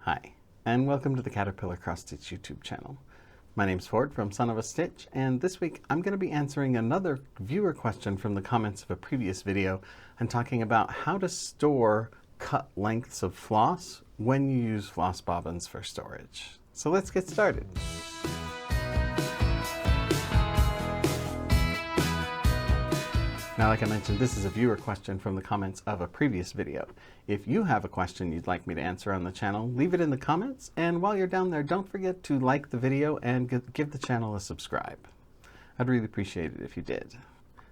Hi, and welcome to the Caterpillar Cross Stitch YouTube channel. My name's Ford from Son of a Stitch, and this week I'm going to be answering another viewer question from the comments of a previous video and talking about how to store cut lengths of floss when you use floss bobbins for storage. So let's get started. Now, like I mentioned, this is a viewer question from the comments of a previous video. If you have a question you'd like me to answer on the channel, leave it in the comments, and while you're down there, don't forget to like the video and give the channel a subscribe. I'd really appreciate it if you did.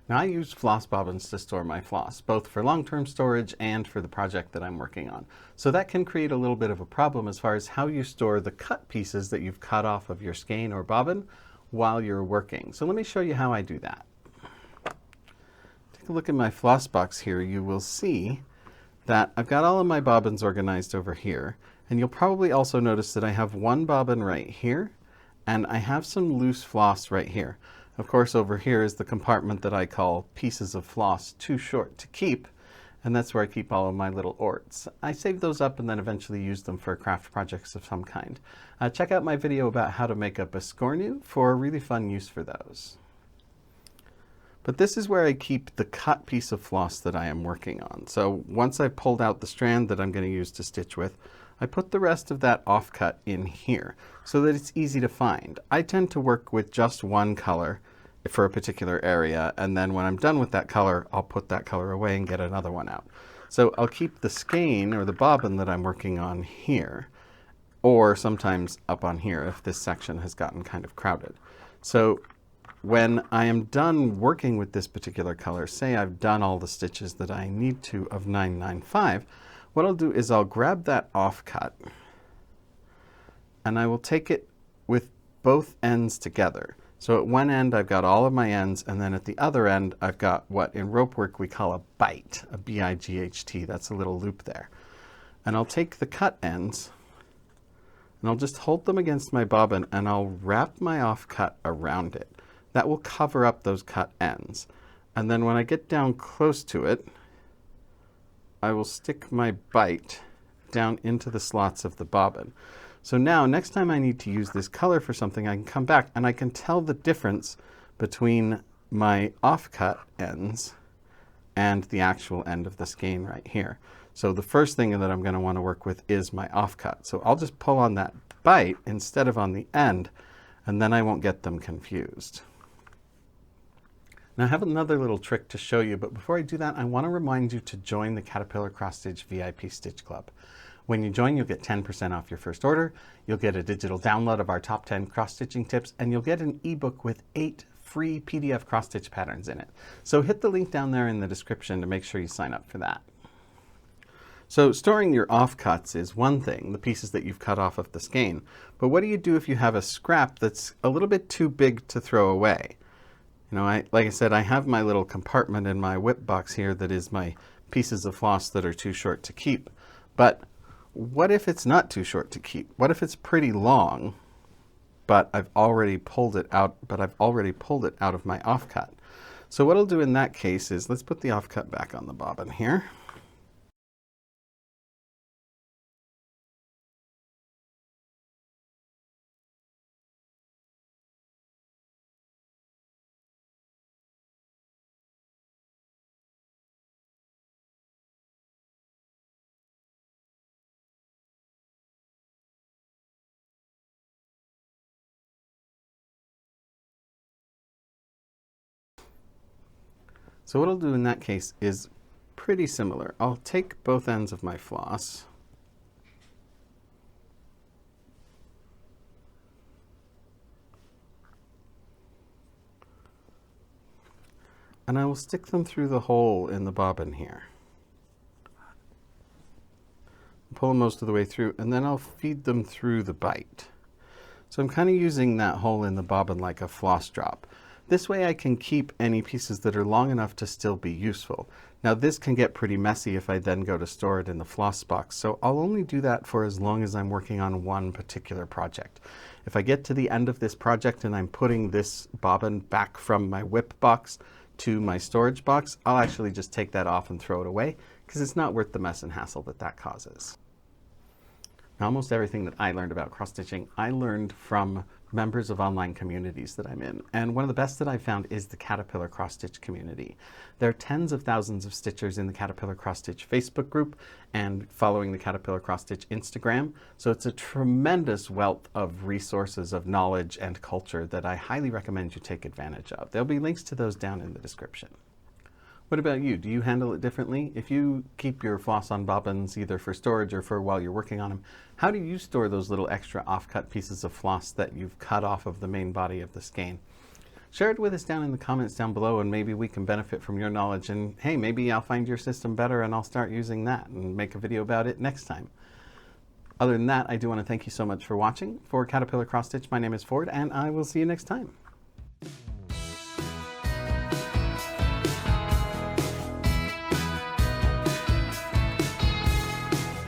Now, I use floss bobbins to store my floss, both for long-term storage and for the project that I'm working on. So that can create a little bit of a problem as far as how you store the cut pieces that you've cut off of your skein or bobbin while you're working. So let me show you how I do that. Take a look at my floss box here. You will see that I've got all of my bobbins organized over here, and you'll probably also notice that I have one bobbin right here, and I have some loose floss right here. Of course, over here is the compartment that I call pieces of floss too short to keep, and that's where I keep all of my little orts. I save those up and then eventually use them for craft projects of some kind. Check out my video about how to make up a scornu for a really fun use for those. But this is where I keep the cut piece of floss that I am working on. So once I've pulled out the strand that I'm going to use to stitch with, I put the rest of that offcut in here so that it's easy to find. I tend to work with just one color for a particular area, and then when I'm done with that color, I'll put that color away and get another one out. So I'll keep the skein or the bobbin that I'm working on here, or sometimes up on here if this section has gotten kind of crowded. So when I am done working with this particular color, say I've done all the stitches that I need to of 995, what I'll do is I'll grab that offcut and I will take it with both ends together. So at one end I've got all of my ends, and then at the other end I've got what in rope work we call a bight, a B-I-G-H-T. That's a little loop there. And I'll take the cut ends and I'll just hold them against my bobbin and I'll wrap my offcut around it. That will cover up those cut ends. And then when I get down close to it, I will stick my bight down into the slots of the bobbin. So now, next time I need to use this color for something, I can come back and I can tell the difference between my offcut ends and the actual end of the skein right here. So the first thing that I'm going to want to work with is my offcut. So I'll just pull on that bight instead of on the end, and then I won't get them confused. Now I have another little trick to show you, but before I do that, I want to remind you to join the Caterpillar Cross Stitch VIP Stitch Club. When you join, you'll get 10% off your first order, you'll get a digital download of our top 10 cross-stitching tips, and you'll get an ebook with 8 free PDF cross-stitch patterns in it. So hit the link down there in the description to make sure you sign up for that. So storing your offcuts is one thing, the pieces that you've cut off of the skein, but what do you do if you have a scrap that's a little bit too big to throw away? You know, like I said, I have my little compartment in my whip box here that is my pieces of floss that are too short to keep. But what if it's not too short to keep? What if it's pretty long, but I've already pulled it out of my offcut? So what I'll do in that case is, let's put the offcut back on the bobbin here. So what I'll do in that case is pretty similar. I'll take both ends of my floss and I will stick them through the hole in the bobbin here. Pull them most of the way through, and then I'll feed them through the bight. So I'm kind of using that hole in the bobbin like a floss drop. This way I can keep any pieces that are long enough to still be useful. Now this can get pretty messy if I then go to store it in the floss box, so I'll only do that for as long as I'm working on one particular project. If I get to the end of this project and I'm putting this bobbin back from my whip box to my storage box, I'll actually just take that off and throw it away because it's not worth the mess and hassle that that causes. Almost everything that I learned about cross-stitching, I learned from members of online communities that I'm in. And one of the best that I've found is the Caterpillar cross-stitch community. There are tens of thousands of stitchers in the Caterpillar cross-stitch Facebook group and following the Caterpillar cross-stitch Instagram. So it's a tremendous wealth of resources, of knowledge and culture that I highly recommend you take advantage of. There'll be links to those down in the description. What about you? Do you handle it differently? If you keep your floss on bobbins either for storage or for while you're working on them, how do you store those little extra offcut pieces of floss that you've cut off of the main body of the skein? Share it with us down in the comments down below, and maybe we can benefit from your knowledge. And hey, maybe I'll find your system better and I'll start using that and make a video about it next time. Other than that, I do want to thank you so much for watching. For Caterpillar Cross Stitch, my name is Ford, and I will see you next time.